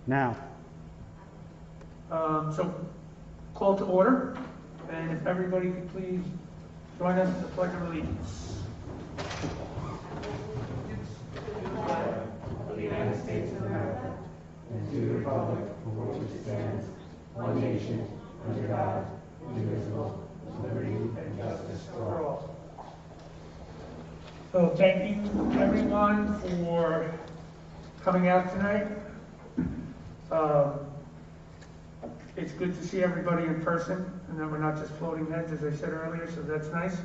Now. So, call to order, and if everybody could please join us in the Pledge of Allegiance. Of the United States of America, and to the republic for which it stands, one nation, under God, indivisible, with liberty and justice for all. So thank you everyone for coming out tonight. It's good to see everybody in person, and that we're not just floating heads, as I said earlier, so that's nice.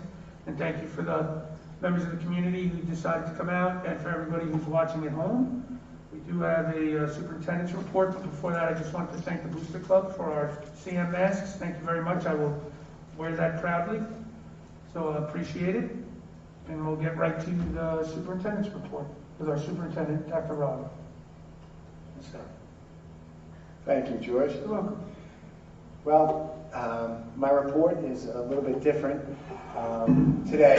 And thank you for the members of the community who decided to come out, and for everybody who's watching at home. We do have a superintendent's report, but before that I just want to thank the Booster Club for our CM masks. Thank you very much. I will wear that proudly, so I appreciate it. And we'll get right to the superintendent's report with our superintendent, Dr. Rob. Yes, sir. Thank you, George. You're welcome. Well, my report is a little bit different today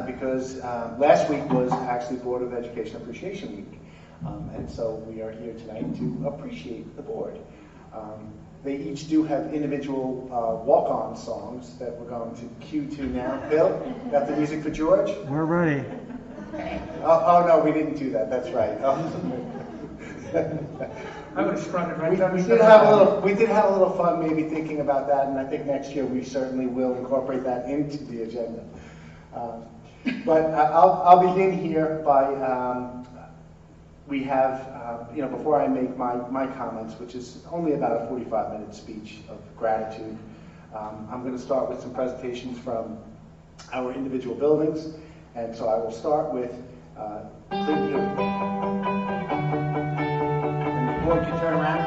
because last week was actually Board of Education Appreciation Week. And so we are here tonight to appreciate the board. They each do have individual walk-on songs that we're going to cue to now. Bill, got the music for George? We're ready. Oh no, we didn't do that. That's right. I would have sprung it right down. We did have a little fun maybe thinking about that, and I think next year we certainly will incorporate that into the agenda. But I'll begin here by, we have, before I make my comments, which is only about a 45-minute speech of gratitude, I'm going to start with some presentations from our individual buildings. And so I will start with Clearview. And the board can turn around.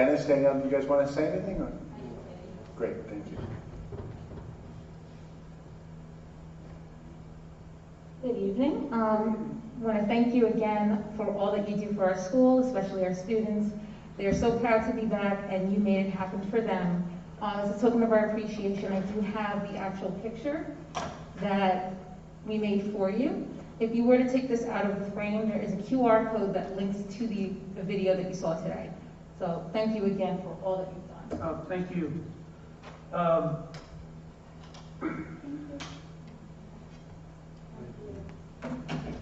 Dennis, Danielle, do you guys want to say anything? Or? Great, thank you. Good evening. I want to thank you again for all that you do for our school, especially our students. They are so proud to be back, and you made it happen for them. As a token of our appreciation, I do have the actual picture that we made for you. If you were to take this out of the frame, there is a QR code that links to the video that you saw today. So thank you again for all that you've done. Oh, thank you.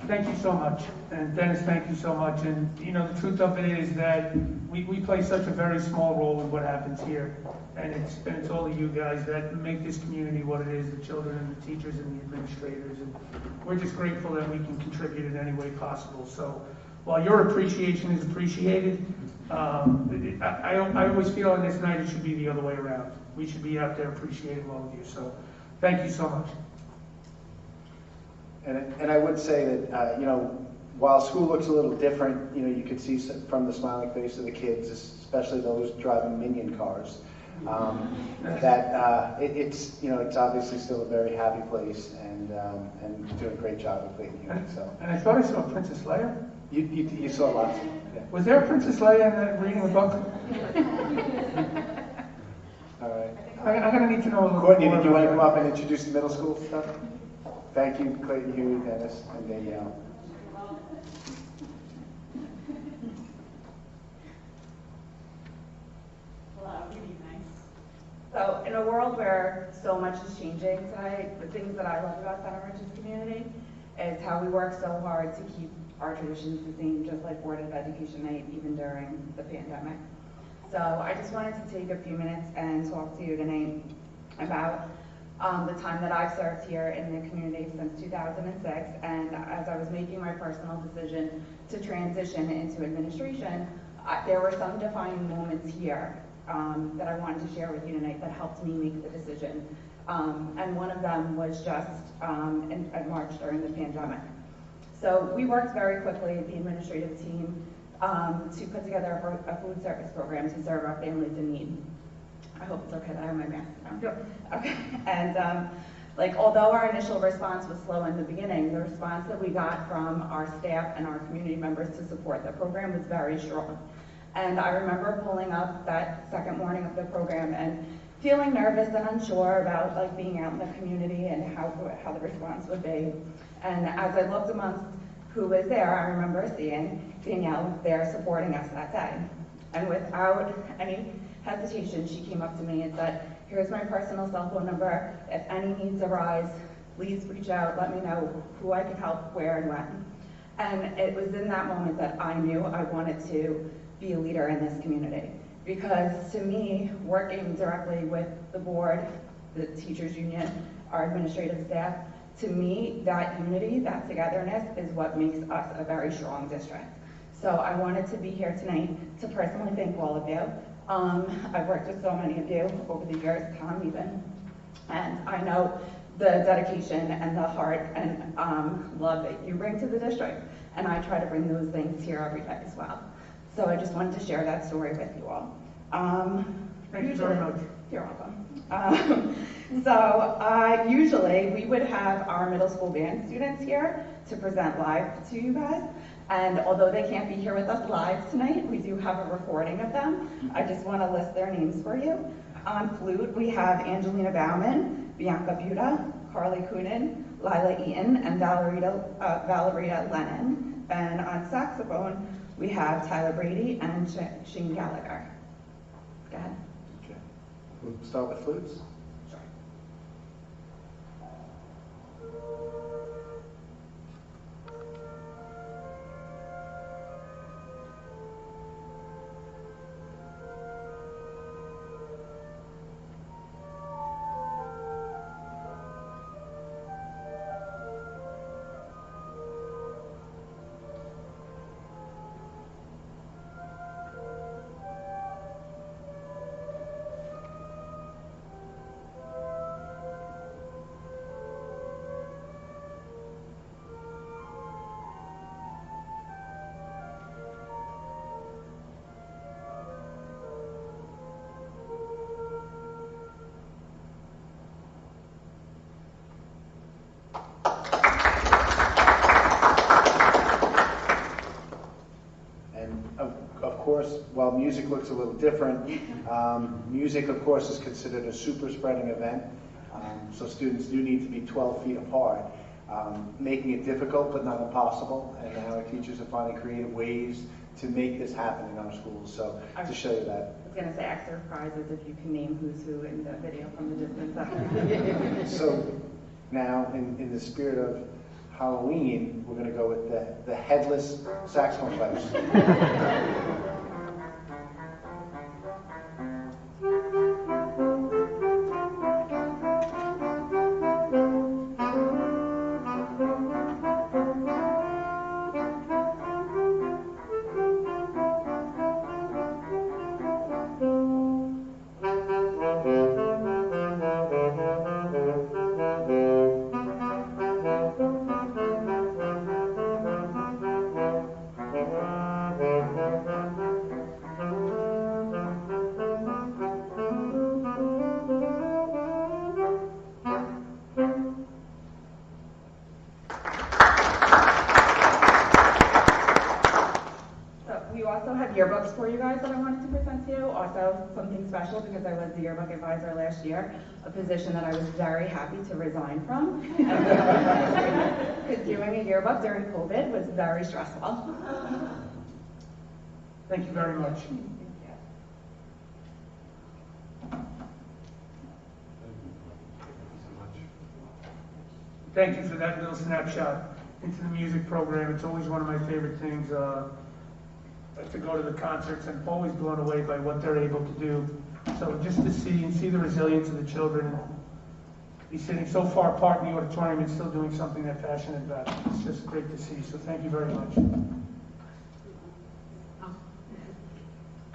Thank you so much. And Dennis, thank you so much. And you know, the truth of it is that we play such a very small role in what happens here. And it's all of you guys that make this community what it is, the children and the teachers and the administrators. And we're just grateful that we can contribute in any way possible. So while your appreciation is appreciated, I always feel on this night it should be the other way around. We should be out there appreciating all of you. So thank you so much. And I would say that, you know, while school looks a little different, you know, you could see from the smiling face of the kids, especially those driving minion cars, that it's, you know, it's obviously still a very happy place, and doing a great job of cleaning it. So. And I thought I saw Princess Leia. You saw lots. Yeah. Was there a Princess Leia reading a book? All right. I'm gonna need to know a little Courtney, more. did you want to come up and introduce the middle school stuff? Thank you, Clayton, Huey, Dennis, and Danielle. Hello, good evening. So in a world where so much is changing tonight, the things that I love about Center Ridge's community is how we work so hard to keep our traditions the same, just like Board of Education Night, even during the pandemic. So I just wanted to take a few minutes and talk to you tonight about the time that I've served here in the community since 2006, and as I was making my personal decision to transition into administration, there were some defining moments here that I wanted to share with you tonight that helped me make the decision. And one of them was just in March during the pandemic. So we worked very quickly, the administrative team, to put together a food service program to serve our families in need. I hope it's okay that I have my mask on. Yep. Okay. And like, although our initial response was slow in the beginning, the response that we got from our staff and our community members to support the program was very strong. And I remember pulling up that second morning of the program and feeling nervous and unsure about like being out in the community and how the response would be. And as I looked amongst who was there, I remember seeing Danielle there supporting us that day. And without any hesitation, she came up to me and said, "Here's my personal cell phone number. If any needs arise, please reach out, let me know who I can help, where and when." And it was in that moment that I knew I wanted to be a leader in this community. Because to me, working directly with the board, the teachers union, our administrative staff, to me, that unity, that togetherness is what makes us a very strong district. So I wanted to be here tonight to personally thank all of you. I've worked with so many of you over the years, Tom even, and I know the dedication and the heart and love that you bring to the district, and I try to bring those things here every day as well. So I just wanted to share that story with you all. Thank you very much. You're welcome. Usually we would have our middle school band students here to present live to you guys. And although they can't be here with us live tonight, we do have a recording of them. I just want to list their names for you. On flute, we have Angelina Bauman, Bianca Buda, Carly Coonan, Lila Eaton, and Valerita Lennon. And on saxophone, we have Tyler Brady and Shane Gallagher. Go ahead. Okay. We'll start with flutes. Sure. course, while music looks a little different, music, of course, is considered a super spreading event. So students do need to be 12 feet apart, making it difficult but not impossible. And now our teachers are finding creative ways to make this happen in our schools. So to show you that. I was going to say extra prizes if you can name who's who in the video from the distance. So now, in the spirit of Halloween, we're going to go with the headless saxophone players. Yearbooks for you guys that I wanted to present to you. Also something special because I was the yearbook advisor last year, a position that I was very happy to resign from. Because doing a yearbook during COVID was very stressful. Thank you very much. Thank you for that little snapshot into the music program. It's always one of my favorite things. To go to the concerts, and always blown away by what they're able to do. So just to see the resilience of the children, and be sitting so far apart in the auditorium and still doing something they're passionate about. It's just great to see. So thank you very much.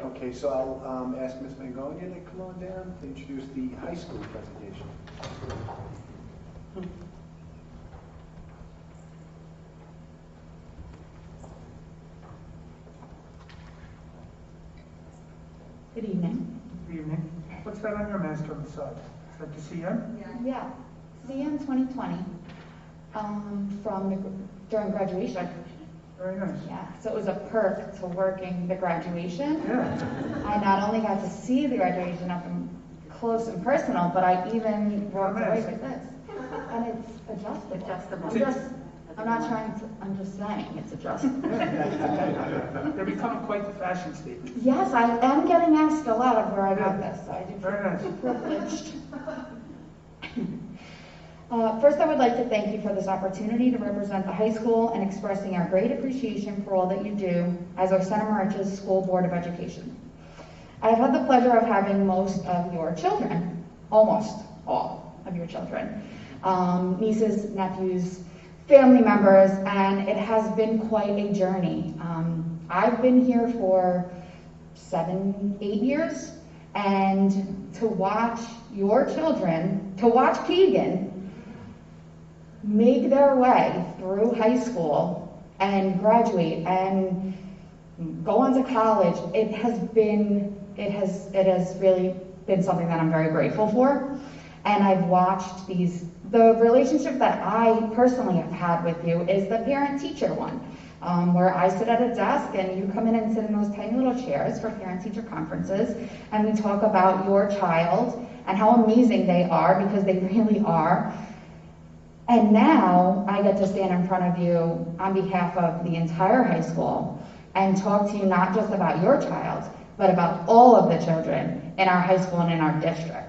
Okay, so I'll ask Ms. Mangonia to come on down to introduce the high school presentation. Good evening. Good evening. What's that on your mask on the side? Is that the CM? Yeah, CM 2020 during graduation. Very nice. Yeah, so it was a perk to working the graduation. Yeah. I not only got to see the graduation up close and personal, but I even walked away with this. And it's adjustable. I'm not trying to, I'm just saying it's adjustable. They're becoming quite the fashion statement. Yes, I am getting asked a lot of where I got this, so I do Very nice. feel privileged. First, I would like to thank you for this opportunity to represent the high school and expressing our great appreciation for all that you do as our Center Moriches School Board of Education. I have had the pleasure of having most of your children, almost all of your children, nieces, nephews, family members, and it has been quite a journey. I've been here for 7, 8 years, and to watch your children, to watch Keegan make their way through high school and graduate and go on to college, it has really been something that I'm very grateful for. And I've watched the relationship that I personally have had with you is the parent-teacher one, where I sit at a desk and you come in and sit in those tiny little chairs for parent-teacher conferences, and we talk about your child and how amazing they are, because they really are. And now I get to stand in front of you on behalf of the entire high school and talk to you not just about your child, but about all of the children in our high school and in our district.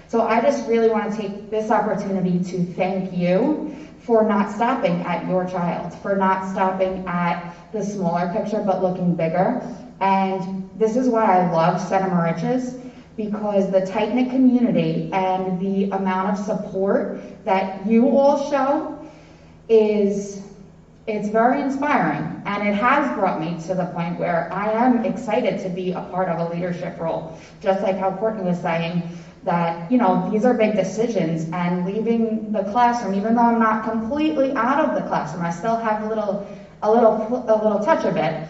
So I just really want to take this opportunity to thank you for not stopping at your child, for not stopping at the smaller picture, but looking bigger. And this is why I love Center Moriches, because the tight-knit community and the amount of support that you all show it's very inspiring. And it has brought me to the point where I am excited to be a part of a leadership role. Just like how Courtney was saying, that, these are big decisions, and leaving the classroom, even though I'm not completely out of the classroom, I still have a little touch of it.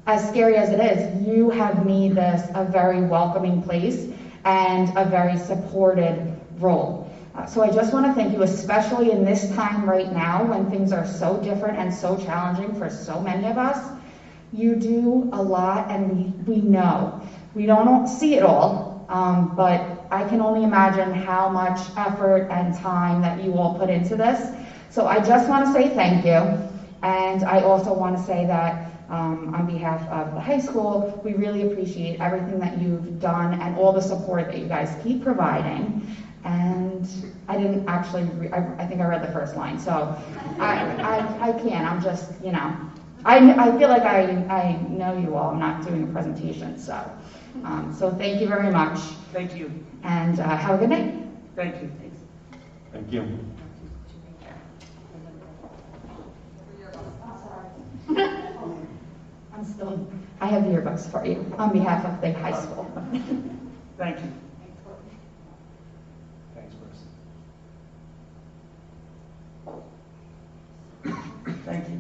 As scary as it is, you have made this a very welcoming place and a very supported role. So I just want to thank you, especially in this time right now when things are so different and so challenging for so many of us. You do a lot, and we know. We don't see it all, but I can only imagine how much effort and time that you all put into this. So I just want to say thank you, and I also want to say that on behalf of the high school, we really appreciate everything that you've done and all the support that you guys keep providing. And I didn't actually, I think I read the first line, so I can't, I'm just, you know, I feel like I know you all, I'm not doing a presentation, so thank you very much. Thank you. And have a good night. Thank you. Thank you. I have yearbooks for you on behalf of the high school. Thank you. Thanks, Bruce. Thank you.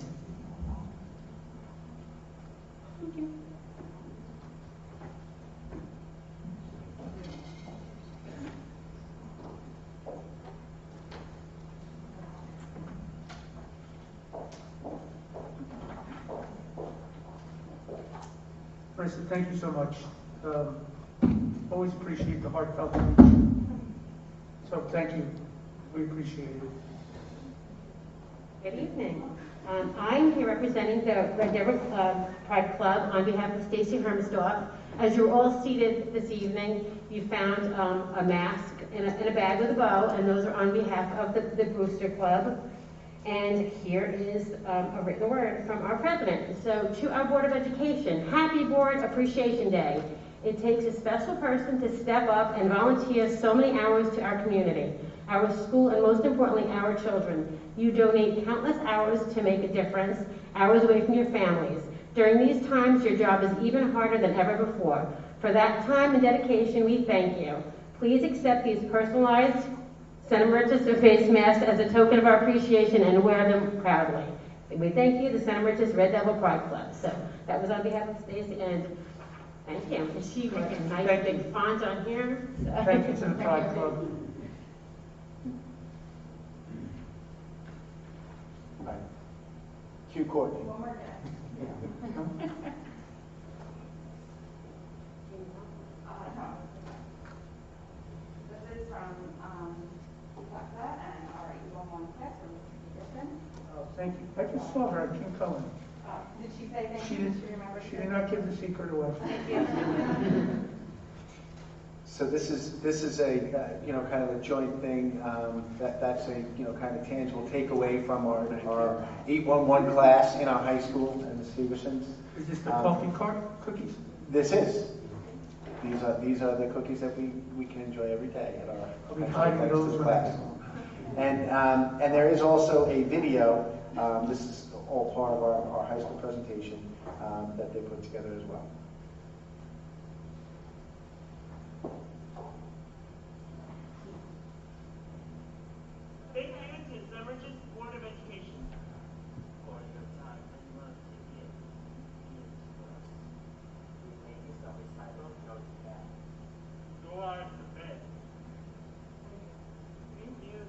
Marissa, thank you so much. Always appreciate the heartfelt speech. So thank you. We appreciate it. Good evening. I'm here representing the Red Devil Pride Club on behalf of Stacy Hermsdorf. As you're all seated this evening, you found a mask in a bag with a bow, and those are on behalf of the Brewster Club. And here is a written word from our president. So to our Board of Education, happy Board Appreciation Day. It takes a special person to step up and volunteer so many hours to our community, our school, and most importantly, our children. You donate countless hours to make a difference, hours away from your families. During these times, your job is even harder than ever before. For that time and dedication, we thank you. Please accept these personalized Santa Maria face masks as a token of our appreciation and wear them proudly. We thank you, the Santa Maria Red Devil Pride Club. So that was on behalf of Stacy, and thank you. And she wrote a nice big font on here. So. Thank you to the Pride Club. All right. Cue Courtney. One more day. This is from Tessa and our E11 class from Peterson. Oh, thank you. I just saw her. I can't tell her. Did she say thank She you? didn't. She remembered? She did not give the secret away. Thank you. So this is a kind of a joint thing. That's a kind of tangible takeaway from our 811 class in our high school and the Steversons. Is this the coffee cart cookies? This is. These are the cookies that we can enjoy every day at our I'll be high hiding school those class. And there is also a video. This is all part of our high school presentation that they put together as well. Thank you to Santa Maria Board of Education for your time and love to give to us. We make this a recital go to bed. Go on to bed. Thank you.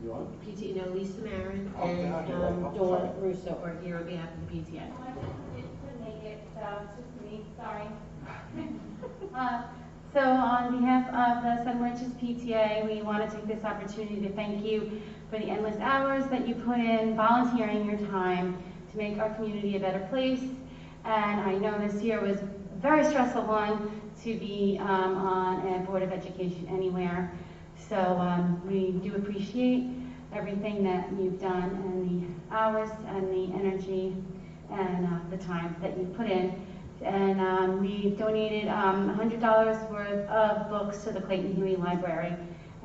You on? PT, Lisa Marin Oh, and God, you're right. Oh, Dawn sorry. Russo are here on behalf of the PTA. Couldn't make it, so it's just me, sorry. So on behalf of the Sun Riches PTA, we want to take this opportunity to thank you for the endless hours that you put in volunteering your time to make our community a better place. And I know this year was a very stressful one to be on a Board of Education anywhere. So we do appreciate everything that you've done and the hours and the energy and the time that you put in. And we've donated $100 worth of books to the Clayton Huey Library.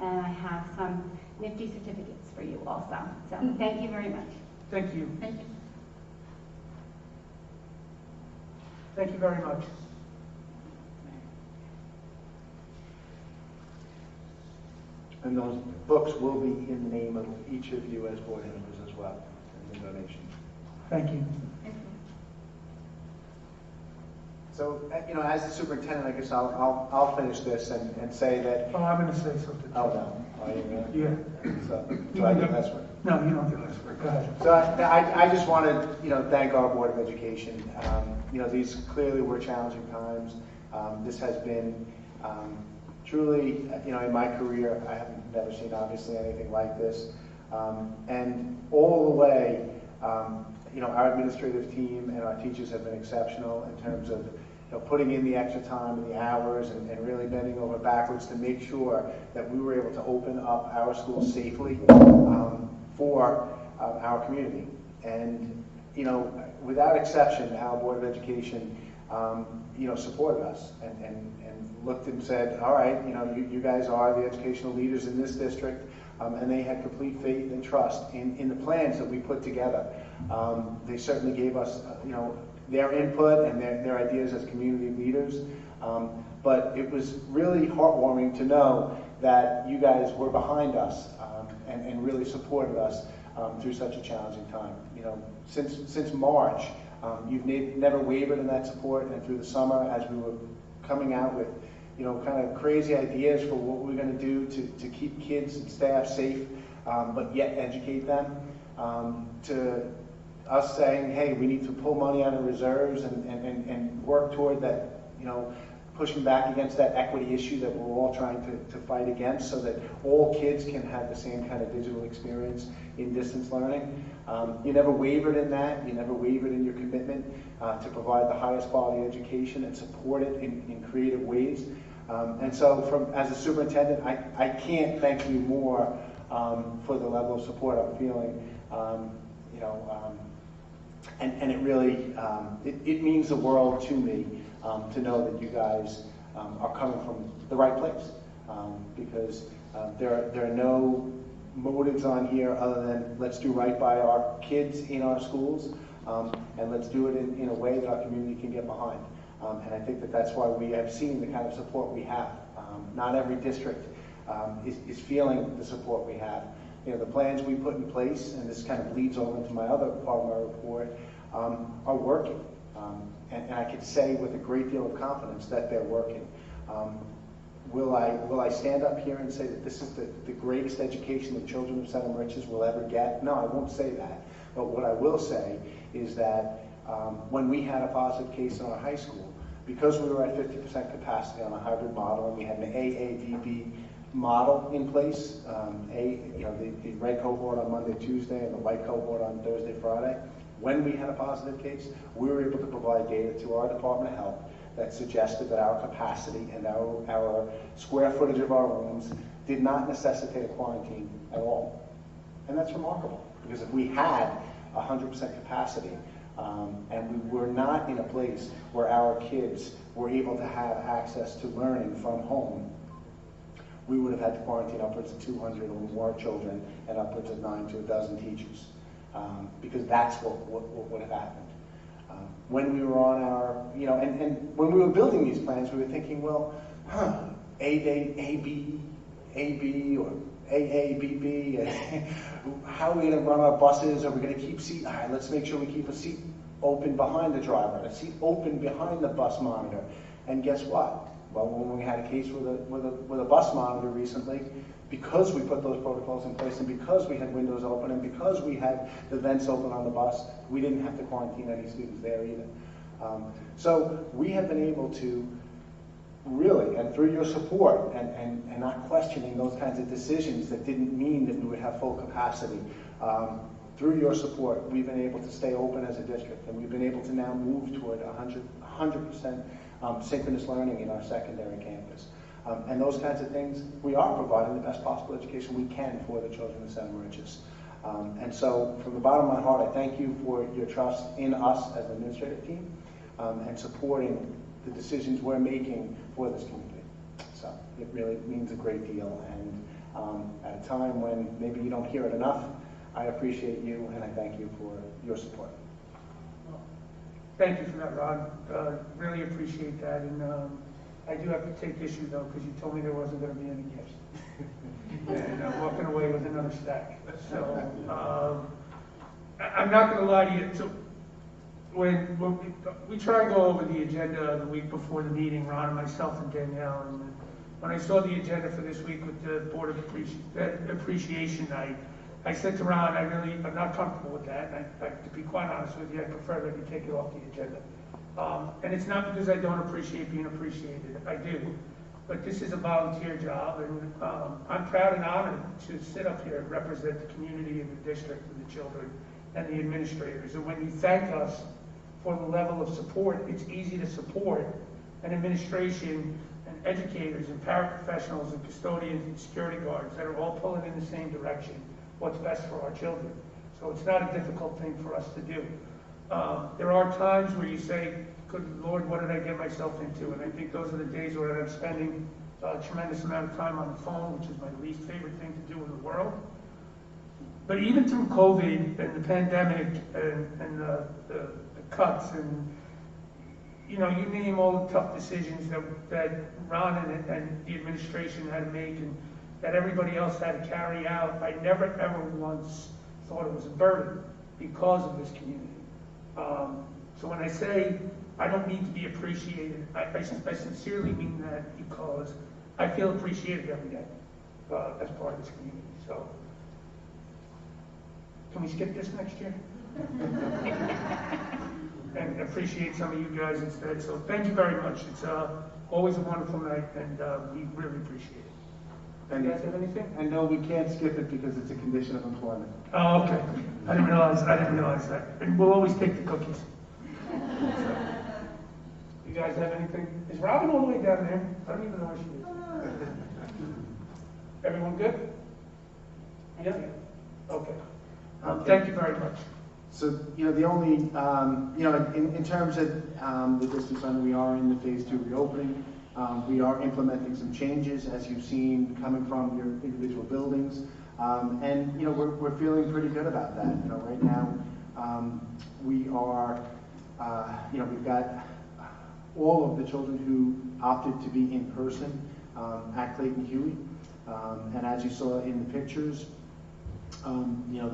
And I have some nifty certificates for you also. So thank you very much. Thank you. Thank you. Thank you very much. And those books will be in the name of each of you as board members as well, in the donation. Thank you. So, as the superintendent, I guess I'll finish this and say that. Oh, I'm gonna say something. Oh, no. Are you gonna? Yeah. So I get last word. No, you don't get last word. Go ahead. So I just want to, thank our Board of Education. These clearly were challenging times. This has been truly, in my career, I have never seen obviously anything like this. And all the way, our administrative team and our teachers have been exceptional in terms of putting in the extra time and the hours and really bending over backwards to make sure that we were able to open up our schools safely for our community. And, without exception, our Board of Education, supported us and looked and said, all right, you guys are the educational leaders in this district, and they had complete faith and trust in the plans that we put together. They certainly gave us, their input and their ideas as community leaders, but it was really heartwarming to know that you guys were behind us and really supported us through such a challenging time. Since March, you've never wavered in that support, and through the summer, as we were coming out with, kind of crazy ideas for what we're going to do to keep kids and staff safe, but yet educate them, to us saying, hey, we need to pull money out of reserves and work toward that, pushing back against that equity issue that we're all trying to fight against so that all kids can have the same kind of digital experience in distance learning. You never wavered in that. You never wavered in your commitment to provide the highest quality education and support it in creative ways. And so as a superintendent, I can't thank you more for the level of support I'm feeling. And it really, it means the world to me to know that you guys are coming from the right place, because there are no motives on here other than let's do right by our kids in our schools, and let's do it in a way that our community can get behind. And I think that's why we have seen the kind of support we have. Not every district is feeling the support we have. The plans we put in place, and this kind of leads over into my other part of my report, are working. And I can say with a great deal of confidence that they're working. Will I stand up here and say that this is the greatest education the children of Center Riches will ever get? No, I won't say that. But what I will say is that when we had a positive case in our high school, because we were at 50% capacity on a hybrid model and we had an AABB model in place, the red cohort on Monday, Tuesday, and the white cohort on Thursday, Friday, when we had a positive case, we were able to provide data to our Department of Health that suggested that our capacity and our square footage of our rooms did not necessitate a quarantine at all. And that's remarkable, because if we had 100% capacity and we were not in a place where our kids were able to have access to learning from home, we would have had to quarantine upwards of 200 or more children and upwards of 9 to a dozen teachers, because that's what would have happened. When we were on our, and when we were building these plans, we were thinking, well, AB, or AABB, how are we going to run our buses? Are we going to keep seat? All right, let's make sure we keep a seat open behind the driver, and a seat open behind the bus monitor. And guess what? Well, when we had a case with a bus monitor recently, because we put those protocols in place and because we had windows open and because we had the vents open on the bus, we didn't have to quarantine any students there either. So we have been able to really, and through your support and not questioning those kinds of decisions that didn't mean that we would have full capacity, through your support, we've been able to stay open as a district, and we've been able to now move toward 100% synchronous learning in our secondary campus. And those kinds of things, we are providing the best possible education we can for the children of Center Riches. And so from the bottom of my heart, I thank you for your trust in us as an administrative team and supporting the decisions we're making for this community. So it really means a great deal. And at a time when maybe you don't hear it enough, I appreciate you and I thank you for your support. Thank you for that, Ron. Really appreciate that. And I do have to take issue, though, because you told me there wasn't going to be any gifts. And I'm walking away with another stack. So I'm not going to lie to you. So when we try and go over the agenda the week before the meeting, Ron and myself and Danielle, and when I saw the agenda for this week with the Board of Appreciation Night, I said to Ron, I'm not comfortable with that, and to be quite honest with you, I prefer that you take it off the agenda. And it's not because I don't appreciate being appreciated, I do, but this is a volunteer job, and I'm proud and honored to sit up here and represent the community and the district and the children and the administrators. And when you thank us for the level of support, it's easy to support an administration and educators and paraprofessionals and custodians and security guards that are all pulling in the same direction, what's best for our children. So it's not a difficult thing for us to do. There are times where you say, good Lord, what did I get myself into? And I think those are the days where I'm spending a tremendous amount of time on the phone, which is my least favorite thing to do in the world. But even through COVID and the pandemic and the cuts and, you know, you name all the tough decisions that Ron and the administration had to make and that everybody else had to carry out, I never ever once thought it was a burden because of this community. So when I say I don't need to be appreciated, I sincerely mean that because I feel appreciated every day as part of this community. So can we skip this next year? And appreciate some of you guys instead. So thank you very much. It's always a wonderful night, and we really appreciate it. And You guys have anything? And no, we can't skip it because it's a condition of employment. Oh, okay. I didn't realize that. And we'll always take the cookies. So, you guys have anything? Is Robin all the way down there? I don't even know where she is. Everyone good? Yeah? Okay. Thank you very much. So, you know, the only, you know, in terms of the distance center, we are in the phase 2 reopening. We are implementing some changes, as you've seen, coming from your individual buildings. And, you know, we're feeling pretty good about that. You know, right now, we are, you know, we've got all of the children who opted to be in person at Clayton Huey. And as you saw in the pictures, you know,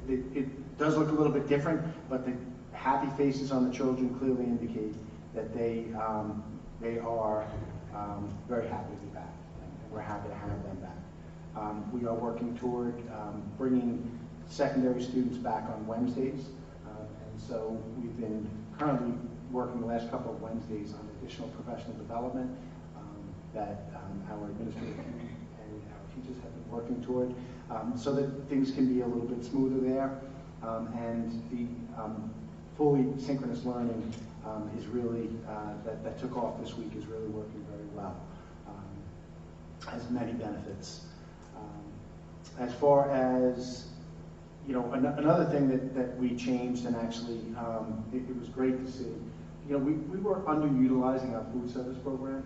it does look a little bit different, but the happy faces on the children clearly indicate that they are very happy to be back, and we're happy to have them back. We are working toward bringing secondary students back on Wednesdays, and so we've been currently working the last couple of Wednesdays on additional professional development that our administrative team and our teachers have been working toward, so that things can be a little bit smoother there, and the fully synchronous learning is really, that took off this week, is really working very well, has many benefits. As far as, you know, another thing that we changed, and actually it was great to see, you know, we were underutilizing our food service program,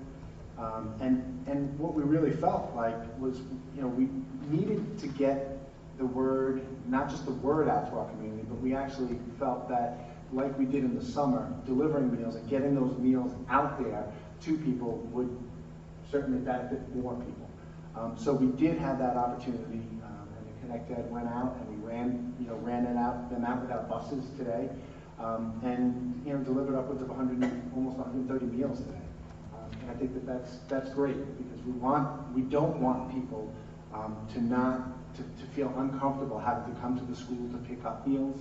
and what we really felt like was, you know, we needed to get the word, not just the word out to our community, but we actually felt that, like we did in the summer, delivering meals and getting those meals out there to people would certainly benefit more people. So we did have that opportunity, and the Connect Ed went out and we ran them out with our buses today, and, you know, delivered upwards of almost 130 meals today. And I think that's great, because we don't want people to feel uncomfortable having to come to the school to pick up meals.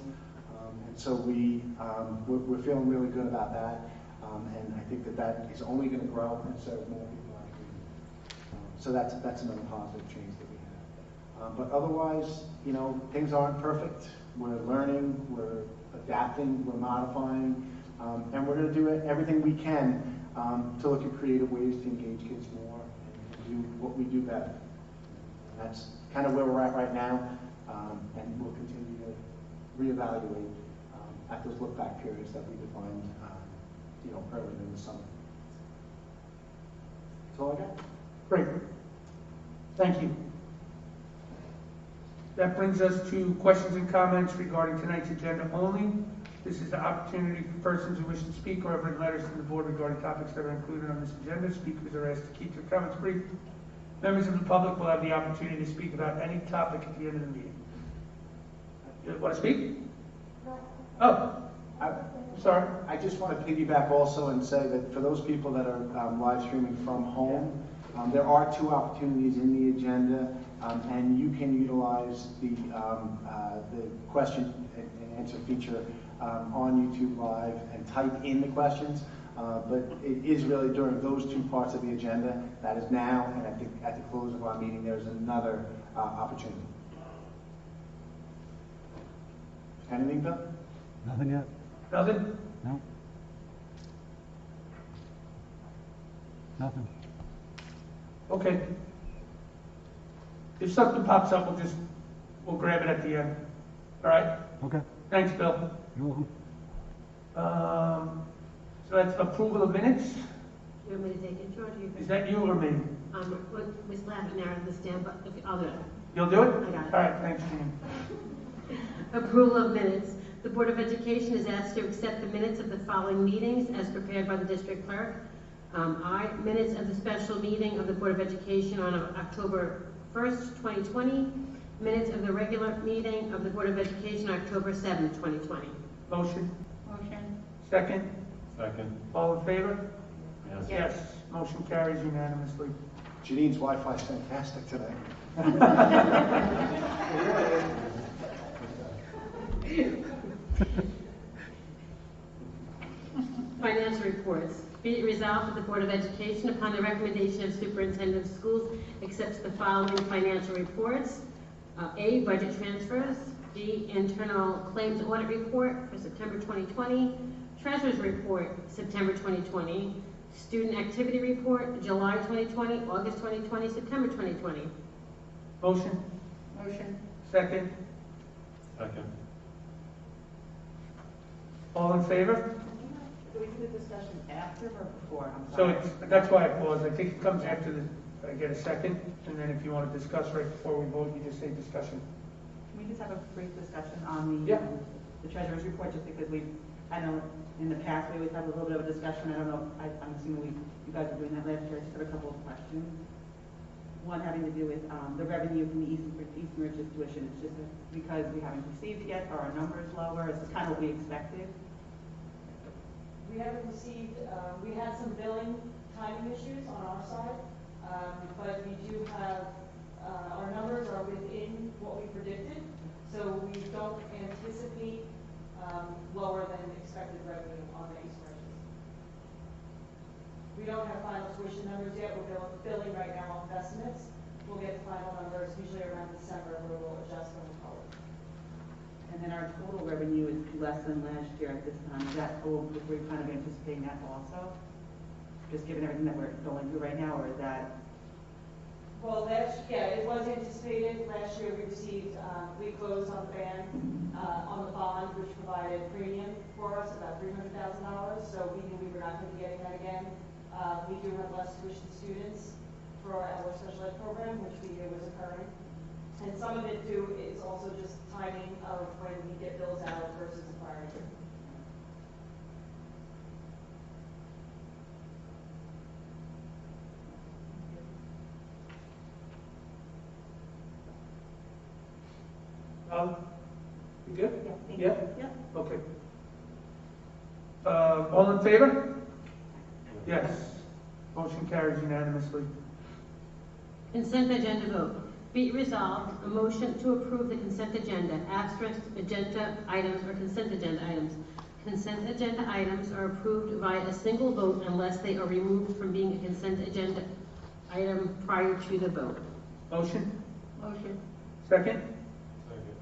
And so we're feeling really good about that. And I think that is only going to grow and serve more people in our community. So that's another positive change that we have. But otherwise, you know, things aren't perfect. We're learning, we're adapting, we're modifying, and we're going to do everything we can to look at creative ways to engage kids more and do what we do better. And that's kind of where we're at right now, and we'll continue to reevaluate at those look-back periods that we defined, you know, earlier in the summer. That's all I got. Great. Thank you. That brings us to questions and comments regarding tonight's agenda only. This is the opportunity for persons who wish to speak or have written letters to the board regarding topics that are included on this agenda. Speakers are asked to keep their comments brief. Members of the public will have the opportunity to speak about any topic at the end of the meeting. You want to speak? Oh, Sorry? I just want to piggyback also and say that for those people that are live streaming from home, there are 2 opportunities in the agenda, and you can utilize the question and answer feature on YouTube Live and type in the questions. But it is really during those 2 parts of the agenda. That is now, and I think at the close of our meeting, there's another opportunity. Anything, Bill? Nothing yet? Nothing? No? Nothing. Okay. If something pops up, we'll grab it at the end. All right? Okay. Thanks, Bill. You're welcome. So that's approval of minutes. You want me to take it, George? Or you Is that you or me? Ms. Laffin the stamp, but I'll do it. You'll do it? I got it. All right, thanks, Jean. Approval of minutes. The Board of Education is asked to accept the minutes of the following meetings as prepared by the district clerk. Minutes of the special meeting of the Board of Education on October 1st, 2020. Minutes of the regular meeting of the Board of Education on October 7th, 2020. Motion? Motion. Second? Second. All in favor? Yes. Yes. Motion carries unanimously. Janine's Wi-Fi is fantastic today. Financial reports. Be it resolved that the Board of Education, upon the recommendation of Superintendent of Schools, accepts the following financial reports. A, budget transfers. B, internal claims audit report for September 2020. Treasurer's report, September 2020. Student activity report, July 2020, August 2020, September 2020. Motion? Motion. Second? Second. All in favor? Do we do the discussion after or before? I'm So sorry. that's why I paused. I think it comes after I get a second, and then if you want to discuss right before we vote, you just say discussion. Can we just have a brief discussion on Yeah. the treasurer's report, just because I know in the past, we always have a little bit of a discussion. I don't know, I'm assuming you guys were doing that last year. I just have a couple of questions. One having to do with the revenue from the Eastern Rich's tuition. It's just because we haven't received it yet, are our numbers lower? Is this kind of what we expected? We haven't received, we had some billing timing issues on our side, but we do have, our numbers are within what we predicted, so we don't anticipate lower than expected revenue on the East Riches. We don't have final tuition numbers yet. We're billing right now off estimates. We'll get the final numbers usually around December, where we'll adjust going forward. And then our total revenue is less than last year at this time. Is that, we're kind of anticipating that also? Just given everything that we're going through right now, or is that? Well, it was anticipated. Last year we received, we closed on the ban, on the bond, which provided premium for us, about $300,000. So we knew we were not going to be getting that again. We do have less tuition students for our special ed program, which we knew was occurring. And some of it too is also just timing of when we get bills out versus the prior year. You good? Yeah. Thank Yeah? you. Yeah. Okay. All in favor? Yes. Motion carries unanimously. Consent agenda vote. Be it resolved, a motion to approve the consent agenda, asterisk, agenda items, or consent agenda items. Consent agenda items are approved via a single vote unless they are removed from being a consent agenda item prior to the vote. Motion? Motion. Second? Second.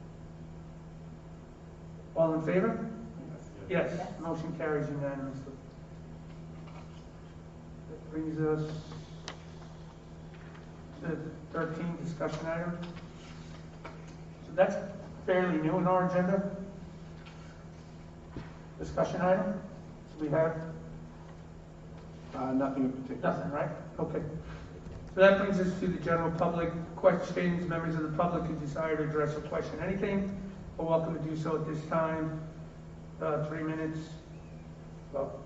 All in favor? Yes. Yes. Motion carries unanimously. That brings us to 13, discussion item. So that's fairly new in our agenda. Discussion item. So we have Nothing in particular. nothing, right? Okay. So that brings us to the general public questions. Members of the public who desire to address or question anything are welcome to do so at this time. 3 minutes. Well,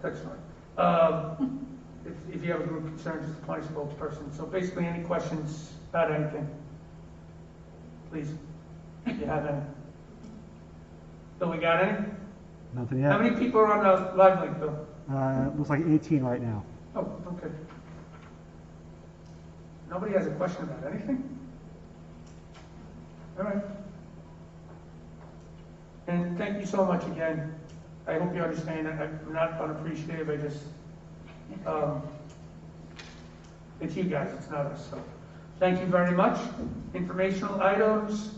that's fine. If you have a group concern, just appoint a spokesperson. So basically, any questions about anything? Please, if you have any. Bill, we got any? Nothing How yet. many people are on the live link, Bill? Looks like 18 right now. Oh, okay. Nobody has a question about anything? All right. And thank you so much again. I hope you understand that I'm not unappreciative, I just, it's you guys, it's not us, so. Thank you very much. Informational items,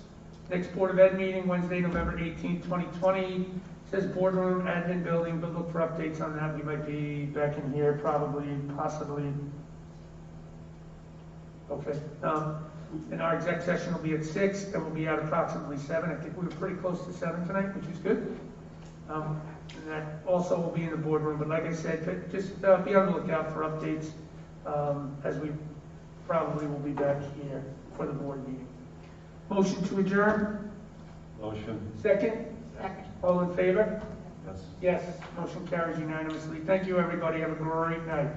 next Board of Ed meeting, Wednesday, November 18th, 2020. Says boardroom, admin building, but look for updates on that. We might be back in here, probably, possibly. Okay. And our exec session will be at 6, and we'll be at approximately 7. I think we were pretty close to 7 tonight, which is good. And that also will be in the boardroom, but like I said, just be on the lookout for updates, as we probably will be back here for the board meeting. Motion to adjourn? Motion. Second? Second. All in favor? Yes. Yes. Motion carries unanimously. Thank you, everybody. Have a great night.